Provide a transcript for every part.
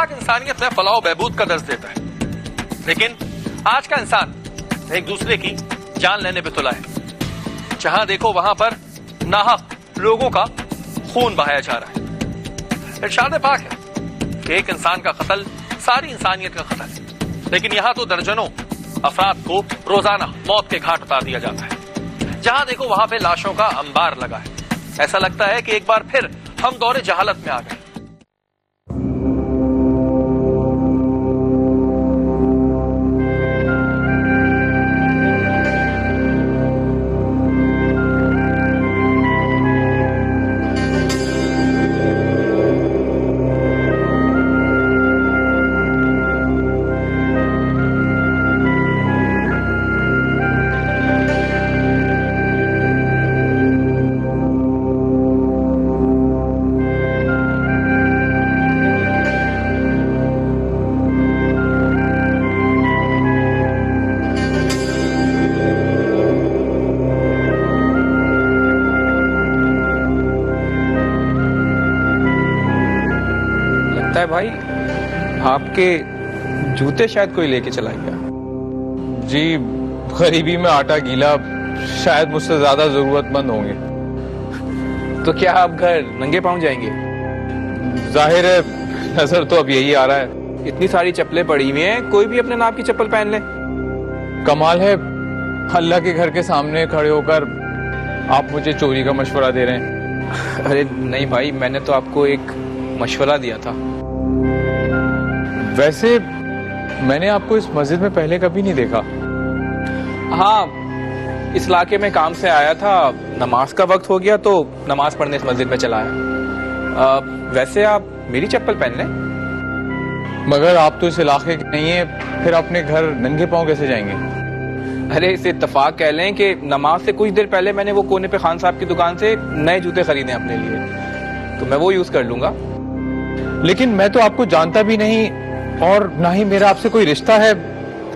अखलाक इंसानियत में फलाह बहबूद का दर्ज देता है, लेकिन आज का इंसान एक दूसरे की जान लेने पे तुला है। जहां देखो वहां पर नाहक लोगों का खून बहाया जा रहा है। इरशाद पाक है कि एक इंसान का कत्ल सारी इंसानियत का कत्ल है, लेकिन यहां तो दर्जनों अफराद को रोजाना मौत के घाट उतार दिया जाता है। जहां देखो वहां पे लाशों का अंबार लगा है। ऐसा लगता है कि एक बार फिर हम दौरे जहालत में आ गए। है भाई, आपके जूते शायद कोई लेके चला गया। जी, गरीबी में आटा गीला, शायद मुझसे ज्यादा जरूरतमंद होंगे। तो क्या आप घर नंगे पांव जाएंगे? जाहिर है, नजर तो अब यही आ रहा है। इतनी सारी चप्पलें पड़ी हुई हैं, कोई भी अपने नाप की चप्पल पहन ले। कमाल है, अल्लाह के घर के सामने खड़े होकर आप मुझे चोरी का मशवरा दे रहे हैं। अरे नहीं भाई, मैंने तो आपको एक मशवरा दिया था। वैसे मैंने आपको इस मस्जिद में पहले कभी नहीं देखा। हाँ, इस इलाके में काम से आया था, नमाज का वक्त हो गया तो नमाज पढ़ने इस मस्जिद में चला आया। वैसे आप मेरी चप्पल पहन लें। मगर आप तो इस इलाके के नहीं है, फिर अपने घर नंगे पांव कैसे जाएंगे? अरे इसे इत्तेफाक कह लें कि नमाज से कुछ देर पहले मैंने वो कोने पे खान साहब की दुकान से नए जूते खरीदे अपने लिए, तो मैं वो यूज कर लूंगा। लेकिन मैं तो आपको जानता भी नहीं और ना ही मेरा आपसे कोई रिश्ता है।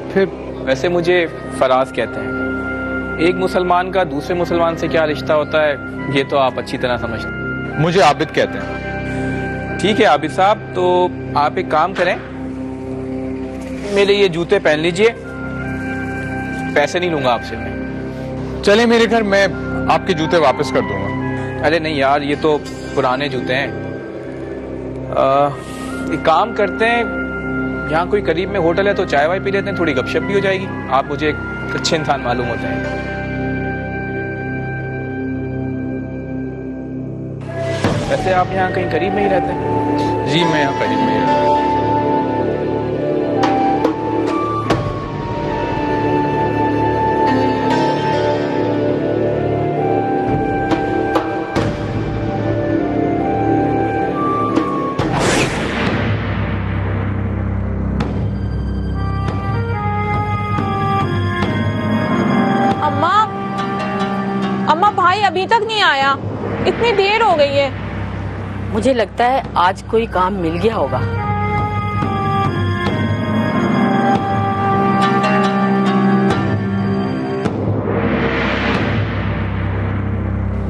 फिर वैसे मुझे फराज कहते हैं। एक मुसलमान का दूसरे मुसलमान से क्या रिश्ता होता है, ये तो आप अच्छी तरह समझते हैं। मुझे आबिद कहते हैं। ठीक है आबिद साहब, तो आप एक काम करें, मेरे ये जूते पहन लीजिए, पैसे नहीं लूंगा आपसे मैं। चले मेरे घर, मैं आपके जूते वापस कर दूंगा। अरे नहीं यार, ये तो पुराने जूते हैं। एक काम करते हैं, यहाँ कोई करीब में होटल है तो चाय वाय पी लेते हैं, थोड़ी गपशप भी हो जाएगी। आप मुझे एक अच्छे इंसान मालूम होते हैं। वैसे आप यहाँ कहीं करीब में ही रहते हैं? जी, मैं यहाँ करीब में ही रहता हूँ। अम्मा, भाई अभी तक नहीं आया, इतनी देर हो गई है। मुझे लगता है आज कोई काम मिल गया होगा।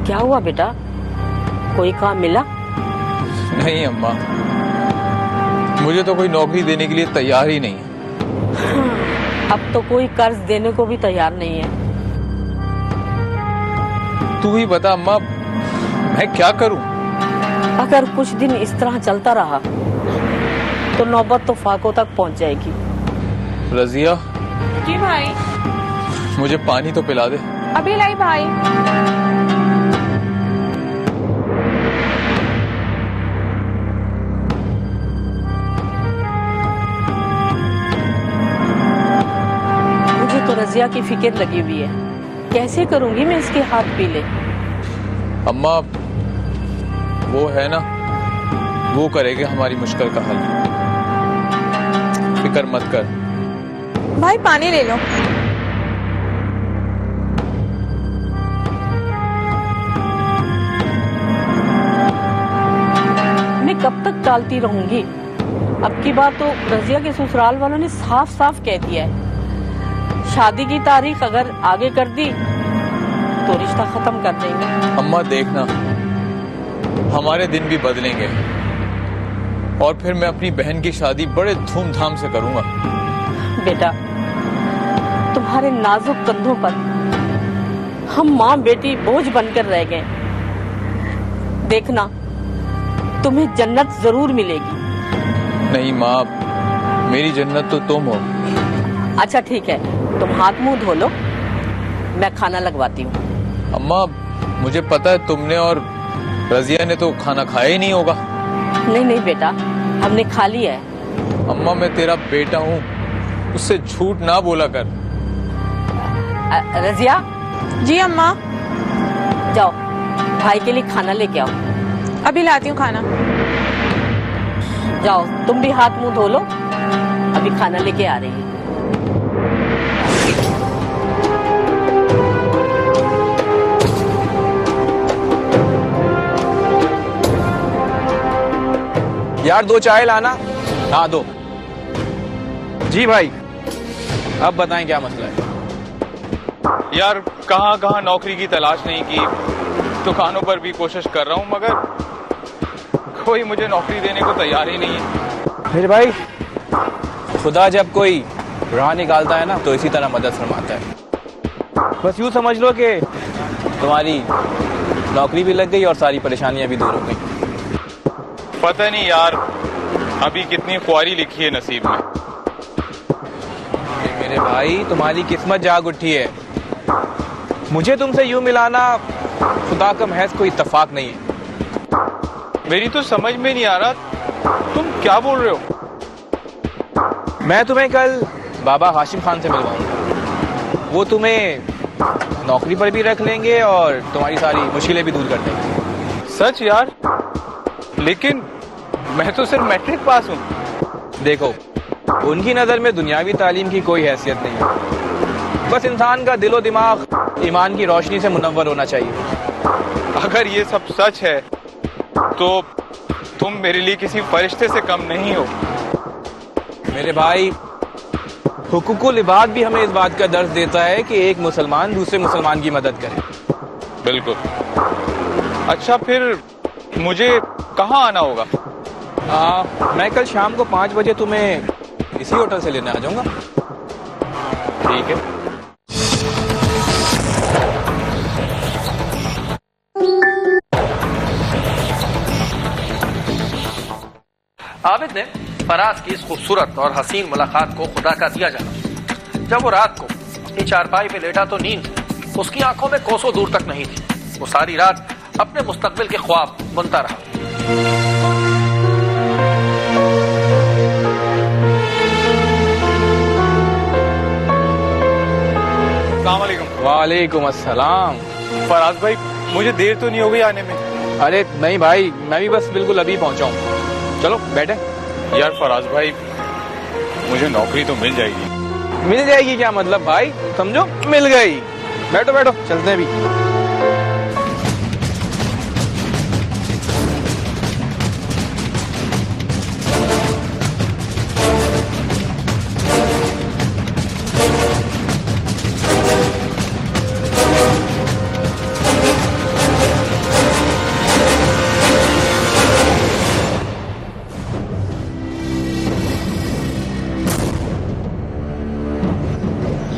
क्या हुआ बेटा, कोई काम मिला? नहीं अम्मा, मुझे तो कोई नौकरी देने के लिए तैयार ही नहीं है। अब तो कोई कर्ज देने को भी तैयार नहीं है। तू ही बता अम्मा, मैं क्या करूं? अगर कुछ दिन इस तरह चलता रहा तो नौबत तो फाकों तक पहुंच जाएगी। रजिया, जी भाई। मुझे पानी तो पिला दे। अभी लाई भाई। मुझे तो रजिया की फिक्र लगी हुई है, कैसे करूंगी मैं इसके हाथ पीले। अम्मा, वो है ना, वो करेगी हमारी मुश्किल का हल। फिक्र मत कर। भाई पानी ले लो। मैं कब तक टालती रहूंगी? अब की बार तो रजिया के ससुराल वालों ने साफ साफ कह दिया है, शादी की तारीख अगर आगे कर दी तो रिश्ता खत्म कर देंगे। अम्मा देखना, हमारे दिन भी बदलेंगे। और फिर मैं अपनी बहन की शादी बड़े धूमधाम से करूंगा। बेटा, तुम्हारे नाजुक कंधों पर हम माँ बेटी बोझ बनकर रह गए। देखना, तुम्हें जन्नत जरूर मिलेगी। नहीं माँ, मेरी जन्नत तो तुम हो। अच्छा ठीक है, तुम हाथ मुंह धो लो, मैं खाना लगवाती हूँ। अम्मा, मुझे पता है तुमने और रजिया ने तो खाना खाया ही नहीं होगा। नहीं नहीं बेटा, हमने खा लिया है। अम्मा, मैं तेरा बेटा हूँ, उससे झूठ ना बोला कर। रजिया, जी अम्मा, जाओ भाई के लिए खाना लेके आओ। अभी लाती हूँ खाना। जाओ, तुम भी हाथ मुंह धो लो, अभी खाना लेके आ रही है। यार 2 चाय लाना। हाँ 2। जी भाई, अब बताएं क्या मसला है। यार कहाँ कहाँ नौकरी की तलाश नहीं की, दुकानों पर भी कोशिश कर रहा हूँ, मगर कोई मुझे नौकरी देने को तैयार ही नहीं है। फिर भाई, खुदा जब कोई राह निकालता है ना तो इसी तरह मदद फरमाता है। बस यूँ समझ लो कि तुम्हारी नौकरी भी लग गई और सारी परेशानियां भी दूर हो गई। पता नहीं यार, अभी कितनी ख्वारी लिखी है नसीब में। मेरे भाई, तुम्हारी किस्मत जाग उठी है। मुझे तुमसे यूं मिलाना खुदा का महज कोई इत्तेफाक नहीं है। मेरी तो समझ में नहीं आ रहा, तुम क्या बोल रहे हो? मैं तुम्हें कल बाबा हाशिम खान से मिलवाऊंगा। वो तुम्हें नौकरी पर भी रख लेंगे और तुम्हारी सारी मुश्किलें भी दूर कर देंगे। सच यार? लेकिन मैं तो सिर्फ मैट्रिक पास हूँ। देखो, उनकी नजर में दुनियावी तालीम की कोई हैसियत नहीं है। बस इंसान का दिलो दिमाग ईमान की रोशनी से मुनव्वर होना चाहिए। अगर ये सब सच है तो तुम मेरे लिए किसी फरिश्ते से कम नहीं हो। मेरे भाई, हुकूकुल इबाद भी हमें इस बात का दर्ज देता है कि एक मुसलमान दूसरे मुसलमान की मदद करे। बिल्कुल। अच्छा, फिर मुझे कहाँ आना होगा? मैं कल शाम को 5 बजे तुम्हें इसी होटल से लेने आ जाऊंगा। ठीक है। आबिद ने फराज की इस खूबसूरत और हसीन मुलाकात को खुदा का दिया जाना। जब वो रात को अपनी चारपाई पे लेटा तो नींद उसकी आंखों में कोसों दूर तक नहीं थी। वो सारी रात अपने मुस्तकबिल के ख्वाब बुनता रहा। वालेकुम अस्सलाम। फराज भाई, मुझे देर तो नहीं हो गई आने में? अरे नहीं भाई, मैं भी बस बिल्कुल अभी पहुंचा हूँ। चलो बैठे। यार फराज भाई, मुझे नौकरी तो मिल जाएगी। मिल जाएगी क्या मतलब भाई, समझो मिल गई। बैठो बैठो, चलते हैं भी।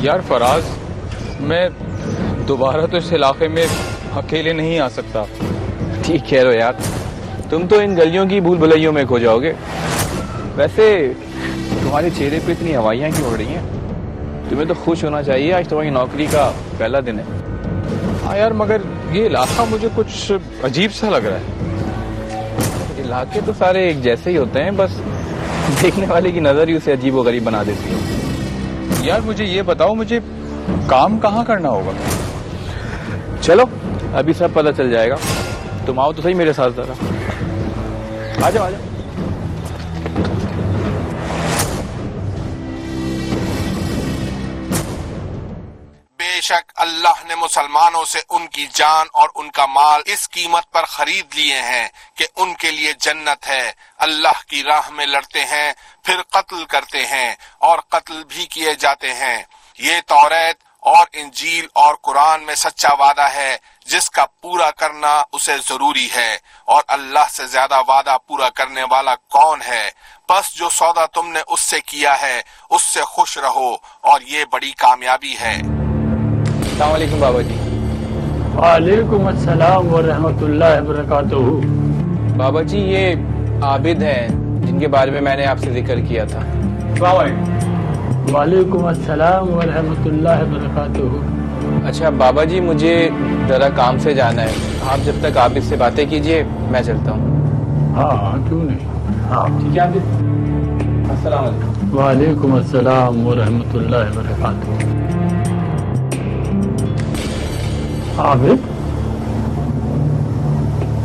यार फराज, मैं दोबारा तो इस इलाके में अकेले नहीं आ सकता। ठीक कह रहे हो यार, तुम तो इन गलियों की भूल भुलैयों में खो जाओगे। वैसे तुम्हारे चेहरे पे इतनी हवाइयाँ क्यों उड़ रही हैं? तुम्हें तो खुश होना चाहिए, आज तुम्हारी नौकरी का पहला दिन है। हाँ यार, मगर ये इलाका मुझे कुछ अजीब सा लग रहा है। इलाके तो सारे एक जैसे ही होते हैं, बस देखने वाले की नजर ही उसे अजीब व गरीब बना देती है। यार मुझे ये बताओ, मुझे काम कहाँ करना होगा? चलो अभी सब पता चल जाएगा। तुम आओ तो सही मेरे साथ जरा। आ जाओ आ जाओ। बेशक अल्लाह ने मुसलमानों से उनकी जान और उनका माल इस कीमत पर खरीद लिए हैं कि उनके लिए जन्नत है। अल्लाह की राह में लड़ते हैं, फिर कत्ल करते हैं और कत्ल भी किए जाते हैं। ये तौरात और इंजील और कुरान में सच्चा वादा है जिसका पूरा करना उसे जरूरी है, और अल्लाह से ज्यादा वादा पूरा करने वाला कौन है। बस जो सौदा तुमने उससे किया है उससे खुश रहो, और ये बड़ी कामयाबी है। अस्सलाम वालेकुम बाबा जी। वालेकुम अस्सलाम व रहमतुल्लाहि व बरकातुहू। बाबा जी ये आबिद हैं जिनके बारे में मैंने आपसे जिक्र किया था। वालेकुम अस्सलाम व रहमतुल्लाहि व बरकातुहू। अच्छा बाबा जी मुझे जरा काम से जाना है, आप जब तक आबिद से बातें कीजिए मैं चलता हूँ। हाँ क्यों नहीं। हाँ ठीक है आबिद, अस्सलाम वालेकुम। वालेकुम अस्सलाम व रहमतुल्लाहि व बरकातुहू। आबिद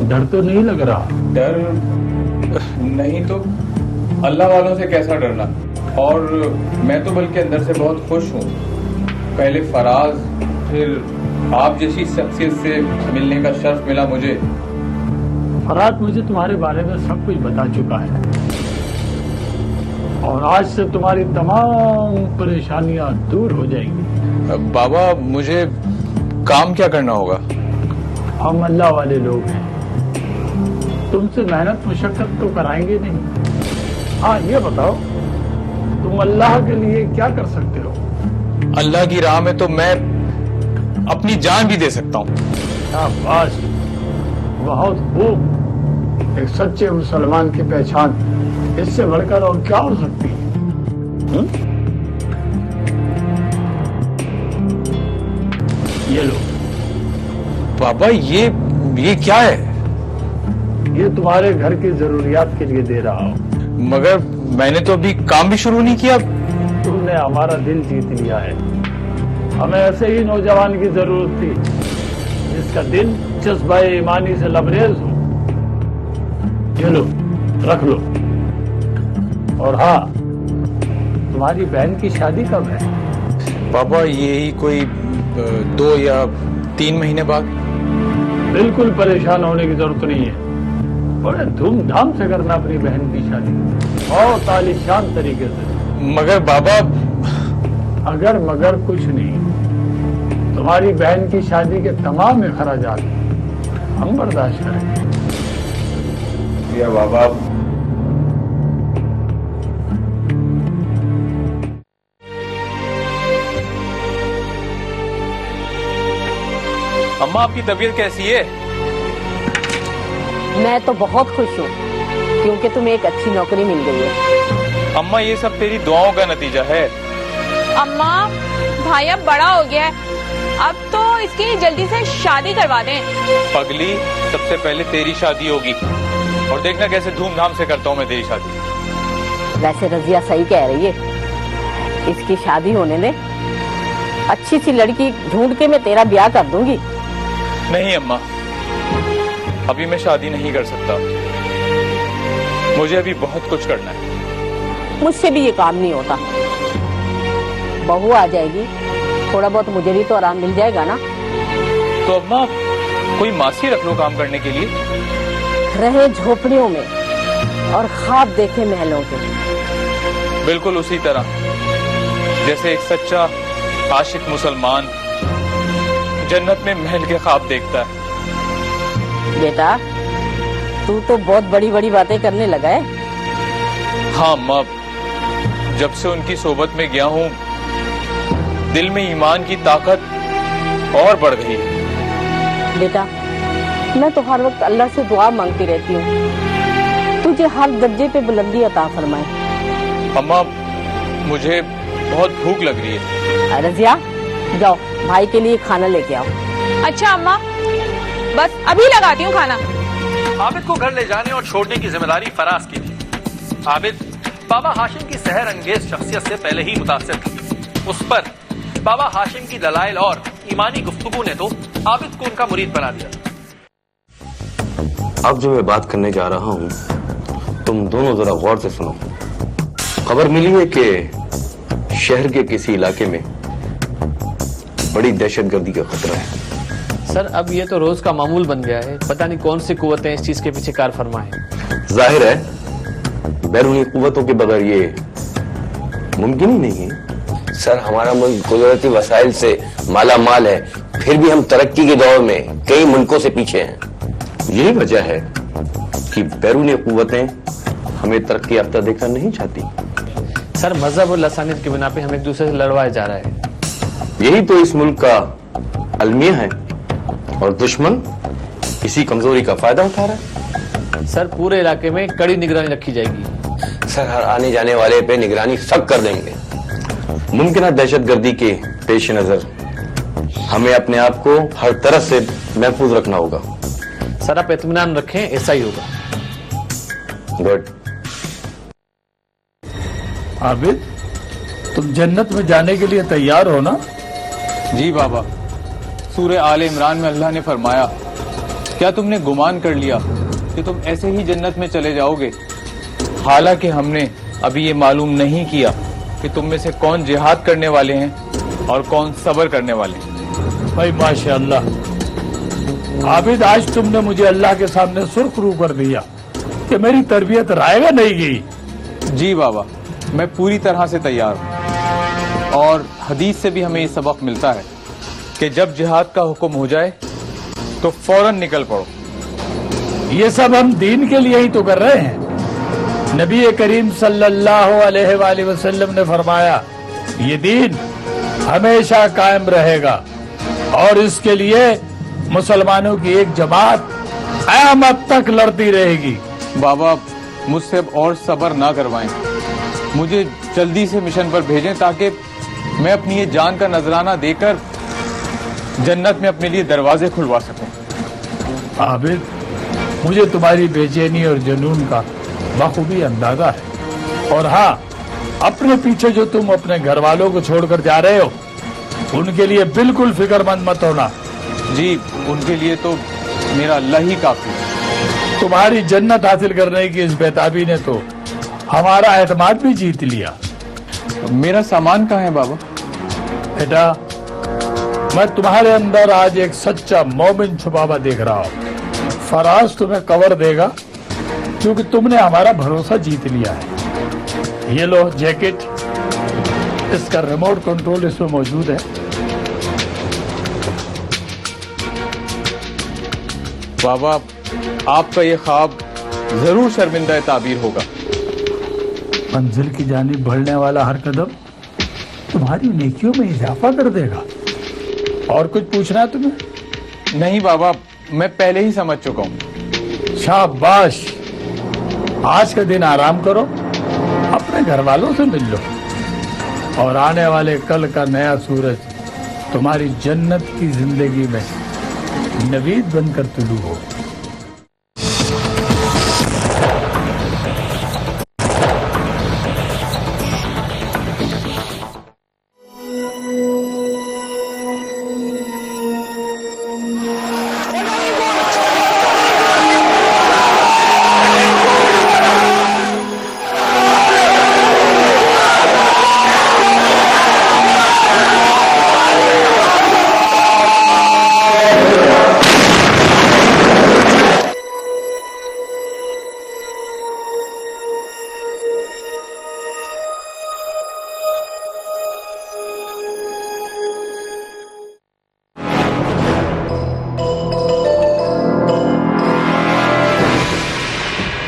डर तो नहीं लग रहा? डर नहीं तो अल्लाह वालों से कैसा डरना, और मैं तो बल्कि अंदर से बहुत खुश हूँ। पहले फराज, फिर आप जैसी शख्सियत से मिलने का शर्फ मिला मुझे। फराज मुझे तुम्हारे बारे में सब कुछ बता चुका है, और आज से तुम्हारी तमाम परेशानियां दूर हो जाएंगी। बाबा मुझे काम क्या करना होगा? हम अल्लाह वाले लोग हैं, तुमसे मेहनत मुशक्कत तो कराएंगे नहीं। हाँ ये बताओ तुम अल्लाह के लिए क्या कर सकते हो? अल्लाह की राह में तो मैं अपनी जान भी दे सकता हूँ। शाबाश, बहुत खूब। एक सच्चे मुसलमान की पहचान इससे बढ़कर और क्या हो सकती है? ये लो। बाबा ये क्या है? ये तुम्हारे घर की जरूरियात के लिए दे रहा हूँ। मगर मैंने तो अभी काम भी शुरू नहीं किया। तुमने हमारा दिल जीत लिया है। हमें ऐसे ही नौजवान की जरूरत थी जिसका दिल जज्बा ईमानी से लबरेज हो। ये लो, रख लो। और हाँ, तुम्हारी बहन की शादी कब है? पापा यही कोई 2 या 3 महीने बाद। बिल्कुल परेशान होने की जरूरत नहीं है। बड़े धूमधाम से करना अपनी बहन की शादी, और आलीशान तरीके से। मगर बाबा अगर मगर कुछ नहीं, तुम्हारी बहन की शादी के तमाम अखराजात हम बर्दाश्त करेंगे। या बाबा अम्मा आपकी तबीयत कैसी है? मैं तो बहुत खुश हूँ क्योंकि तुम्हें एक अच्छी नौकरी मिल गई है। अम्मा ये सब तेरी दुआओं का नतीजा है। अम्मा भाई अब बड़ा हो गया है, अब तो इसकी जल्दी से शादी करवा दें। पगली, सबसे पहले तेरी शादी होगी, और देखना कैसे धूमधाम से करता हूँ मैं तेरी शादी। वैसे रजिया सही कह रही है, इसकी शादी होने दे। अच्छी सी लड़की ढूंढ के मैं तेरा ब्याह कर दूंगी। नहीं अम्मा, अभी मैं शादी नहीं कर सकता। मुझे अभी बहुत कुछ करना है। मुझसे भी ये काम नहीं होता। बहू आ जाएगी, थोड़ा बहुत मुझे भी तो आराम मिल जाएगा ना। तो अम्मा कोई मासी रख लो काम करने के लिए। रहे झोपड़ियों में और ख्वाब देखे महलों के। बिल्कुल उसी तरह जैसे एक सच्चा आशिक मुसलमान जन्नत में महल के ख्वाब देखता है। बेटा तू तो बहुत बड़ी बड़ी बातें करने लगा है। हाँ अम्मा, जब से उनकी सोबत में गया हूँ दिल में ईमान की ताकत और बढ़ गई है। बेटा मैं तो हर वक्त अल्लाह से दुआ मांगती रहती हूँ, तुझे हर दर्जे पे बुलंदी अता फरमाए। अम्मा मुझे बहुत भूख लग रही है। रजिया जाओ भाई के लिए खाना लेके आओ। अच्छा अम्मा, बस अभी लगाती हूँ खाना। आबिद को घर ले जाने और छोड़ने की जिम्मेदारी फराज की थी। आबिद बाबा हाशिम की सहर अंगेज शख्सियत से पहले ही मुतासिर था। उस पर बाबा हाशिम की दलाइल और ईमानी गुफ्तगू ने तो आबिद को उनका मुरीद बना दिया। अब जो मैं बात करने जा रहा हूं तुम दोनों जरा गौर से सुनो। खबर मिली है कि शहर के किसी इलाके में बड़ी दहशतगर्दी का खतरा है। सर अब ये तो रोज का मामूल बन गया है, पता नहीं कौन सी कुव्वतें इस चीज के पीछे कार फरमा है। जाहिर है बैरूनी कुव्वतों के बगैर ये मुमकिन ही नहीं है। सर हमारा मुल्क कुदरती वसाइल से माला माल है, फिर भी हम तरक्की के दौर में कई मुल्कों से पीछे हैं। यही वजह है कि बैरूनी कुव्वतें हमें तरक्की याफ्ता देखना नहीं चाहती। सर मजहब और लसानियत की बिना पे हम एक दूसरे से लड़वाए जा रहे हैं। यही तो इस मुल्क का अलमिया है और दुश्मन इसी कमजोरी का फायदा उठा रहा है। सर पूरे इलाके में कड़ी निगरानी रखी जाएगी। सर हर आने जाने वाले पे निगरानी सख्त कर देंगे। मुमकिन दहशतगर्दी के पेश नजर हमें अपने आप को हर तरह से महफूज रखना होगा। सर आप इत्मीनान रखें, ऐसा ही होगा। गुड। आबिद, तुम जन्नत में जाने के लिए तैयार हो ना? जी बाबा, सूरह आले इमरान में अल्लाह ने फरमाया, क्या तुमने गुमान कर लिया कि तुम ऐसे ही जन्नत में चले जाओगे? हालांकि हमने अभी ये मालूम नहीं किया कि तुम में से कौन जिहाद करने वाले हैं और कौन सब्र करने वाले हैं। भाई माशाअल्लाह, आबिद आज तुमने मुझे अल्लाह के सामने सुर्खरू कर दिया कि मेरी तरबियत रायगा नहीं गई। जी बाबा, मैं पूरी तरह से तैयार हूँ और हदीस से भी हमें ये सबक मिलता है कि जब जिहाद का हुक्म हो जाए तो फौरन निकल पड़ो। ये सब हम दीन के लिए ही तो कर रहे हैं। नबी करीम सल्लल्लाहु अलैहि वसल्लम ने फरमाया, ये दीन हमेशा कायम रहेगा और इसके लिए मुसलमानों की एक जमात क़यामत तक लड़ती रहेगी। बाबा मुझसे अब और सब्र ना करवाएं, मुझे जल्दी से मिशन पर भेजें ताकि मैं अपनी ये जान का नजराना देकर जन्नत में अपने लिए दरवाजे खुलवा सकूं। आबिद, मुझे तुम्हारी बेचैनी और जुनून का बखूबी अंदाजा है। और हाँ, अपने पीछे जो तुम अपने घर वालों को छोड़कर जा रहे हो, उनके लिए बिल्कुल फिक्रमंद मत होना। जी, उनके लिए तो मेरा अल्लाह ही काफी है। तुम्हारी जन्नत हासिल करने की इस बेताबी ने तो हमारा एतमाद भी जीत लिया। मेरा सामान कहाँ है बाबा? बेटा, मैं तुम्हारे अंदर आज एक सच्चा मोमिन छुपा हुआ देख रहा हूँ। फराज तुम्हें कवर देगा क्योंकि तुमने हमारा भरोसा जीत लिया है। ये लो जैकेट, इसका रिमोट कंट्रोल इसमें मौजूद है। बाबा, आपका ये ख्वाब जरूर शर्मिंदा ताबीर होगा। मंजिल की जानिब बढ़ने वाला हर कदम तुम्हारी नेकियों में इजाफा कर देगा। और कुछ पूछना है तुम्हें? नहीं बाबा, मैं पहले ही समझ चुका हूँ। शाबाश, आज का दिन आराम करो, अपने घर वालों से मिल लो और आने वाले कल का नया सूरज तुम्हारी जन्नत की जिंदगी में नवीद बनकर तुलू हो।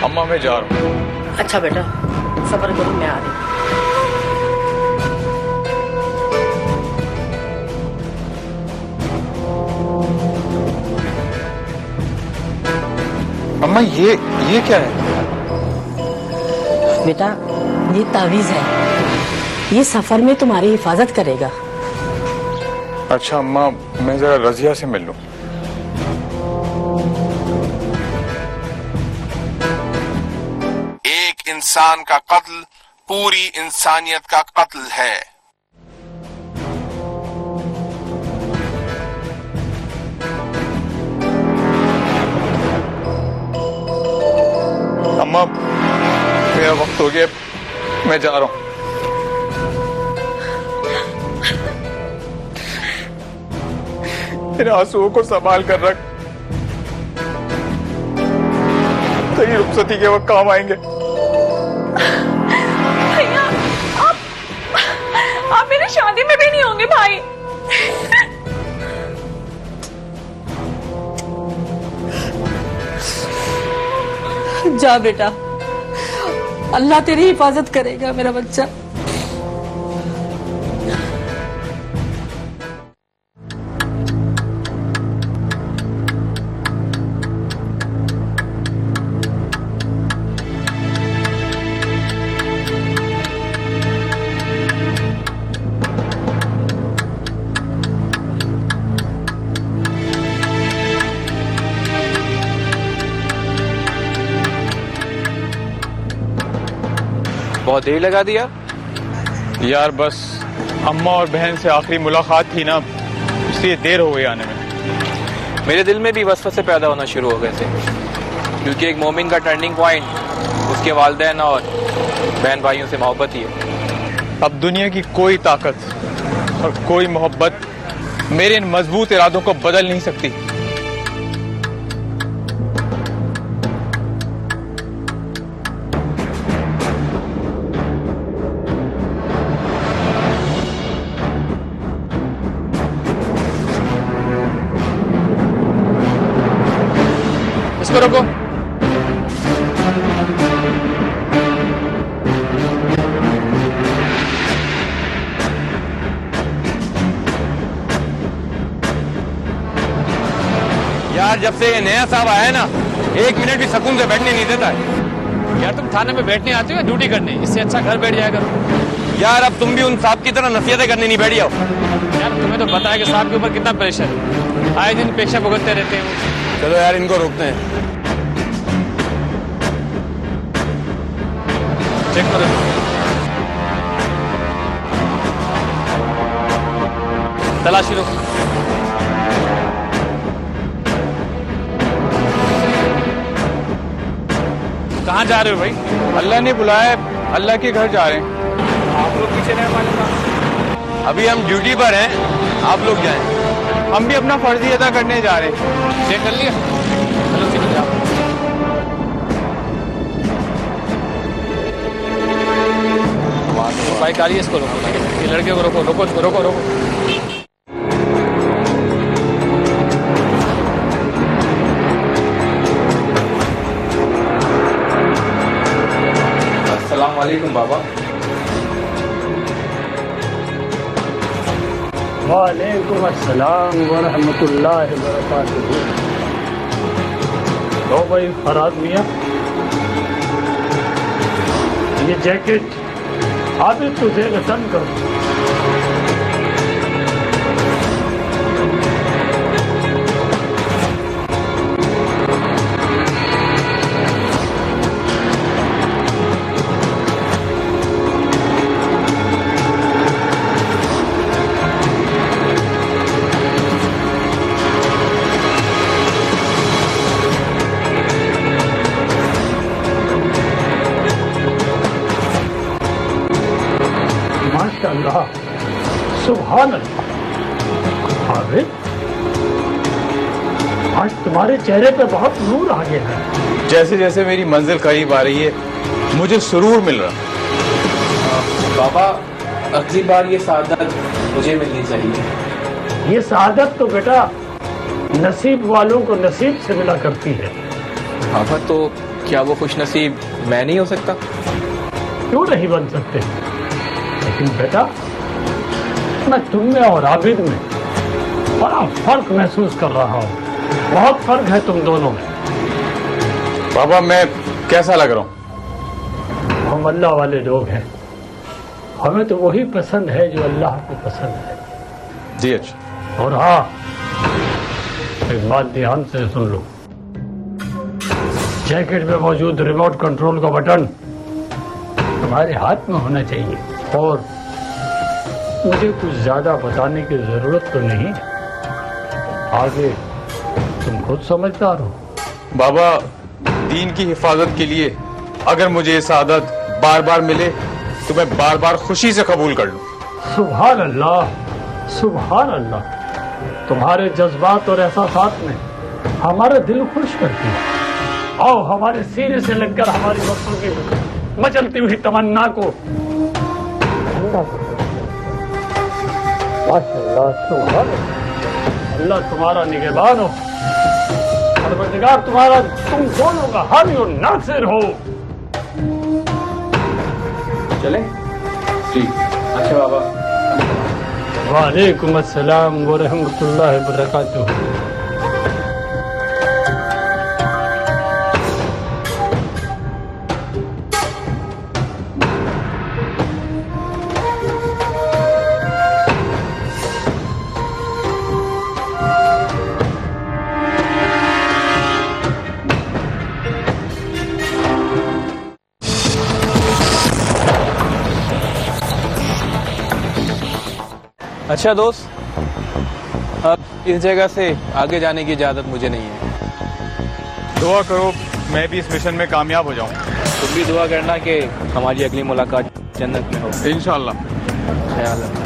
अम्मा मैं जा रहा हूँ। अच्छा बेटा, सब्र करो, मैं आ रही हूँ। अम्मा ये क्या है? बेटा, ये तावीज है, ये सफर में तुम्हारी हिफाजत करेगा। अच्छा अम्मा, मैं जरा रजिया से मिल लूं। एक इंसान का कत्ल पूरी इंसानियत का कत्ल है। अम्मा, मेरा वक्त हो गया, मैं जा रहा हूँ। मेरे आंसुओं को संभाल कर रख, तेरी रुखसती के वक्त काम आएंगे। भैया, आप मेरे जा बेटा, अल्लाह तेरी हिफाजत करेगा मेरा बच्चा। बहुत देर लगा दिया यार बस अम्मा और बहन से आखिरी मुलाकात थी ना, इसलिए देर हो गई आने में। मेरे दिल में भी वसवसे पैदा होना शुरू हो गए थे, क्योंकि एक मोमिन का टर्निंग पॉइंट उसके वालिदैन और बहन भाइयों से मोहब्बत ही है। अब दुनिया की कोई ताकत और कोई मोहब्बत मेरे इन मजबूत इरादों को बदल नहीं सकती। इसको रोको। यार जब से ये नया साहब आया है ना, 1 मिनट भी सुकून से बैठने नहीं देता है। यार तुम थाने में बैठने आते हो या ड्यूटी करने? इससे अच्छा घर बैठ जाया करो। यार अब तुम भी उन साहब की तरह नसीहतें करने नहीं बैठ जाओ। यार तुम्हें तो पता है कि साहब के ऊपर कितना प्रेशर है, आए दिन पेशा भुगतते रहते हैं वो। चलो यार इनको रोकते हैं। चेक करो। तलाशी लो। कहाँ जा रहे हो भाई? अल्लाह ने बुलाया, अल्लाह के घर जा रहे हैं। आप लोग पीछे नहीं मालूम? अभी हम ड्यूटी पर हैं, आप लोग जाएं। हम भी अपना फर्जी अदा करने जा रहे हैं। चेक कर लिया? चलो चलो जाओ। बाइक आ रही है, इसको रोको। ये लड़के को रोको, रोको इसको, रोको रोको। अस्सलाम वालेकुम बाबा। वालेकुम अस्सलाम व रहमतुल्लाहि व बरकातुहू। लो भाई फराज मियां, ये जैकेट आबिद तुझे रिटर्न करो। माशाअल्लाह, सुभान अल्लाह। आबिद, आज तुम्हारे चेहरे पे बहुत नूर आ गया है। जैसे जैसे मेरी मंजिल करीब आ रही है, मुझे सुरूर मिल रहा। बाबा अगली बार ये सादत मुझे मिलनी चाहिए। ये सादत तो बेटा नसीब वालों को नसीब से मिला करती है। बाबा तो क्या वो खुश नसीब मैं नहीं हो सकता? क्यों नहीं बन सकते? लेकिन बेटा मैं तुम में और आबिद में बड़ा फर्क महसूस कर रहा हूँ। बहुत फर्क है तुम दोनों में। बाबा मैं कैसा लग रहा हूँ? हम अल्लाह वाले लोग हैं, हमें तो वही पसंद है जो अल्लाह को पसंद है। जी अच्छा। और हाँ, एक बात ध्यान से सुन लो, जैकेट में मौजूद रिमोट कंट्रोल का बटन तुम्हारे हाथ में होना चाहिए। और मुझे कुछ ज्यादा बताने की जरूरत तो नहीं, आगे तुम खुद समझदार हो। बाबा दीन की हिफाजत के लिए अगर मुझे ये सादत बार बार मिले तो मैं बार बार खुशी से कबूल कर लूं। सुभान अल्लाह, सुभान अल्लाह। तुम्हारे जज्बात और एहसासात में हमारा दिल खुश करती है। आओ हमारे सीने से लगकर हमारी बच्चों की मचलती हुई तमन्ना को माशाअल्लाह, सुभान अल्लाह। अल्लाह तुम्हारा निगहबान हो। परवरदिगार तुम्हारा तुम दोनों का हानि और नासिर हो। चले जी। अच्छा बाबा। वालेकुम अस्सलाम व रहमतुल्लाहि व बरकातुहू। अच्छा दोस्त, अब इस जगह से आगे जाने की इजाजत मुझे नहीं है। दुआ करो मैं भी इस मिशन में कामयाब हो जाऊं। तुम भी दुआ करना कि हमारी अगली मुलाकात जन्नत में हो। इंशाल्लाह। ख्याल रखना।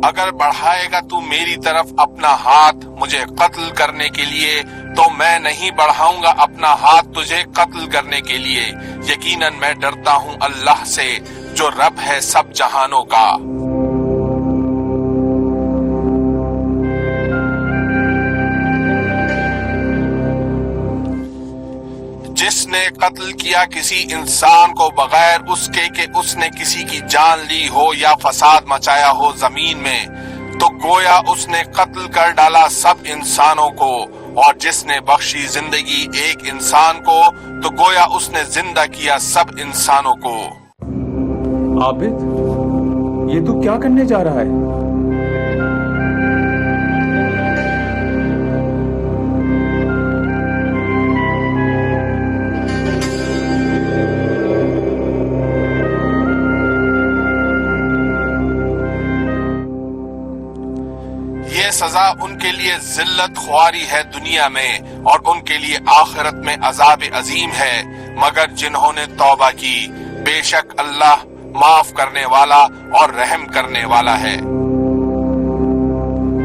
अगर बढ़ाएगा तू मेरी तरफ अपना हाथ मुझे कत्ल करने के लिए, तो मैं नहीं बढ़ाऊंगा अपना हाथ तुझे कत्ल करने के लिए। यकीनन मैं डरता हूँ अल्लाह से जो रब है सब जहानों का। जिसने कत्ल किया किसी इंसान को बगैर उसके कि उसने किसी की जान ली हो या फसाद मचाया हो जमीन में, तो गोया उसने कत्ल कर डाला सब इंसानों को। और जिसने बख्शी जिंदगी एक इंसान को, तो गोया उसने जिंदा किया सब इंसानों को। आबिद, ये तू क्या करने जा रहा है? सजा उनके लिए जिल्लत ख्वारी है दुनिया में, और उनके लिए आखिरत में अजाब अजीम है, मगर जिन्होंने तौबा की, बेशक अल्लाह माफ करने वाला और रहम करने वाला है।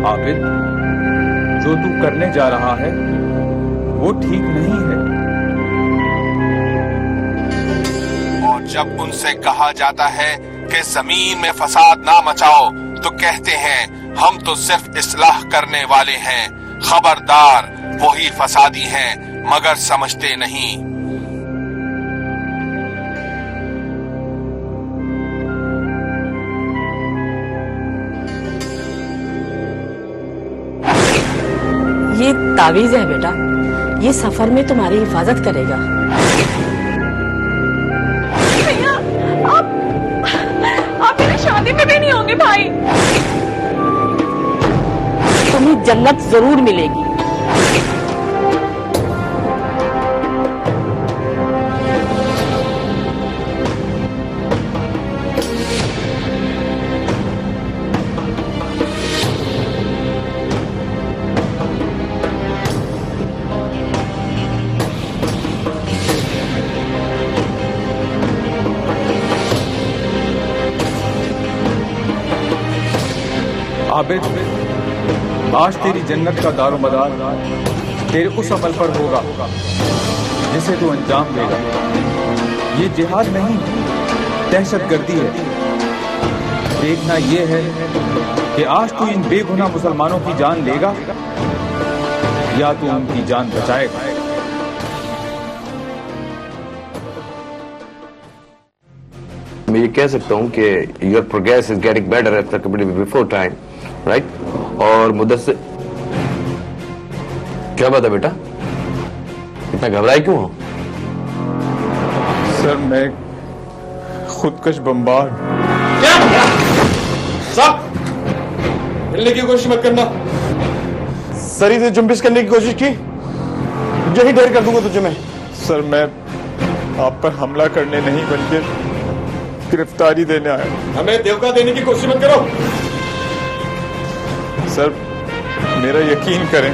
आबिद, जो तू करने जा रहा है वो ठीक नहीं है। और जब उनसे कहा जाता है कि जमीन में फसाद ना मचाओ, तो कहते हैं हम तो सिर्फ इस्लाह करने वाले हैं। खबरदार, वही फसादी हैं मगर समझते नहीं। ये तावीज है बेटा, ये सफर में तुम्हारी हिफाजत करेगा। भैया, आप मेरी शादी में भी नहीं होंगे भाई। तुम्हें जन्नत जरूर मिलेगी। आबिद, आज तेरी जन्नत का दारोमदार तेरे उस अमल पर होगा जिसे तू अंजाम देगा। ये जिहाद नहीं, दहशतगर्दी है। देखना ये है कि आज तू इन बेगुनाह मुसलमानों की जान लेगा या तू उनकी जान बचाएगा। मैं ये कह सकता हूँ कि your progress is getting better as before time, right? और मुद्दत क्या बात है बेटा, इतना घबराए क्यों हो? सर, मैं खुदकश बम्बार। सब हिलने की कोशिश मत करना। सरी से जुम्बिश करने की कोशिश की, यही ढेर कर दूंगा तुझे मैं। सर, मैं आप पर हमला करने नहीं बल्कि गिरफ्तारी देने आया। हमें देवका देने की कोशिश मत करो। सर मेरा यकीन करें,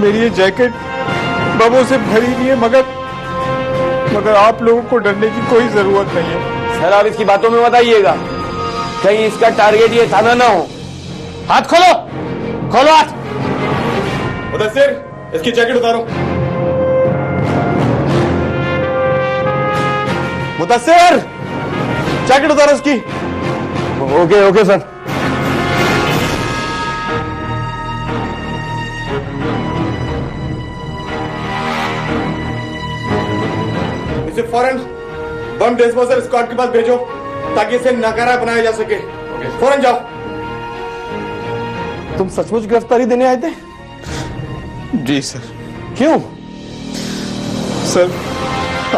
मेरी ये जैकेट बमों से भरी नहीं है, मगर आप लोगों को डरने की कोई जरूरत नहीं है। सर आप इसकी बातों में मत आइएगा, कहीं इसका टारगेट ये थाना ना हो। हाथ खोलो, खोलो हाथ। मुदस्सिर, इसकी जैकेट उतारो। मुदस्सिर, जैकेट उतारो इसकी। Okay okay sir. इसे फौरन बम डिस्पोजल स्क्वाड के पास भेजो ताकि इसे नकारा बनाया जा सके। फौरन जाओ। तुम सचमुच गिरफ्तारी देने आए थे? जी सर। क्यों? सर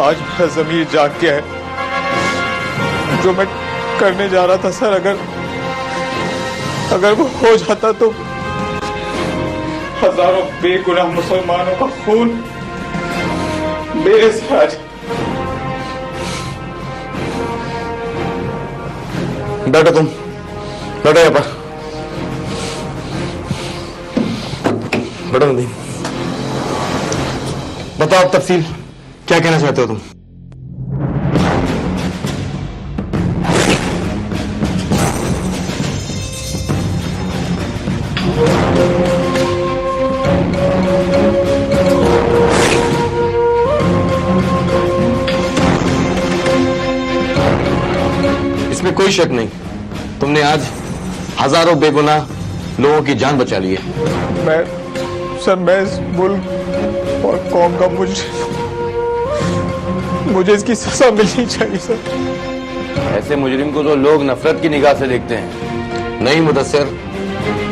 आज मेरा जमीर जाग गया है। जो मैं करने जा रहा था सर, अगर वो हो जाता तो हजारों बेगुनाह मुसलमानों का खून मेरे से आज। बैठो तुम, बैठो यहाँ पर। बैठो नदीम, बताओ अब तफसील, क्या कहना चाहते हो तुम? इसमें कोई शक नहीं, तुमने आज हजारों बेगुनाह लोगों की जान बचा ली है। मैं इस मुल्क और कौम का मुझे इसकी सजा मिलनी चाहिए सर। ऐसे मुजरिम को तो लोग नफरत की निगाह से देखते हैं। नहीं मुदस्सिर,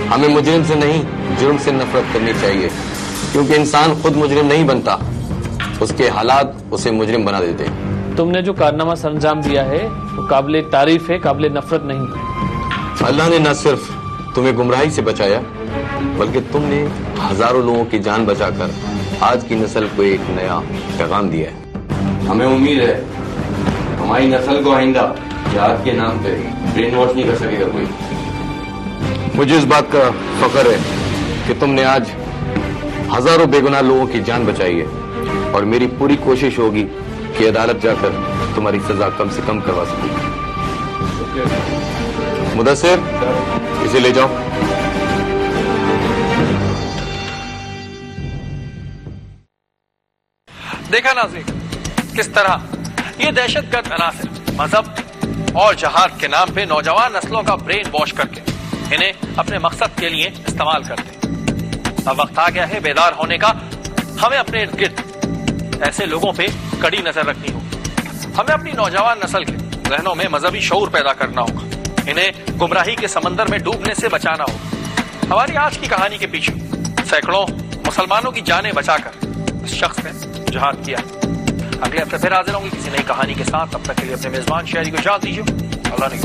हमें मुजरिम से नहीं जुर्म से नफरत करनी चाहिए, क्योंकि इंसान खुद मुजरिम नहीं बनता, उसके हालात उसे मुजरिम बना देते हैं। तुमने जो कारनामा सरंजाम दिया है वो काबिले तारीफ है, काबिले नफरत नहीं। अल्लाह ने न सिर्फ तुम्हें गुमराही से बचाया, बल्कि तुमने हजारों लोगों की जान बचाकर आज की नस्ल को एक नया पैगाम दिया है। हमें उम्मीद है हमारी नस्ल को आइंदा जिहाद के नाम पे ब्रेन वॉश नहीं कर सकेगा कोई। मुझे इस बात का फख्र है कि तुमने आज हजारों बेगुनाह लोगों की जान बचाई है, और मेरी पूरी कोशिश होगी कि अदालत जाकर तुम्हारी सजा कम से कम करवा सकूं। मुदस्सिर, इसे ले जाओ। देखा नाज़रीन, किस तरह ये दहशतगर्द अनासिर मजहब और जहाद के नाम पे नौजवान नस्लों का ब्रेन वॉश करके इन्हें अपने मकसद के लिए इस्तेमाल करते हैं। अब वक्त आ गया है बेदार होने का। हमें अपने इर्द गिर्द ऐसे लोगों पे कड़ी नजर रखनी होगी। हमें अपनी नौजवान नस्ल के जहनों में मजहबी शऊर पैदा करना होगा। इन्हें गुमराही के समंदर में डूबने से बचाना होगा। हमारी आज की कहानी के पीछे सैकड़ों मुसलमानों की जानें बचाकर इस शख्स ने जिहाद किया। अगले हफ्ते फिर हाजिर होंगे किसी नई कहानी के साथ। तब तक के लिए अपने मेजबान शहरी को इजाजत दीजिए। अल्लाह ने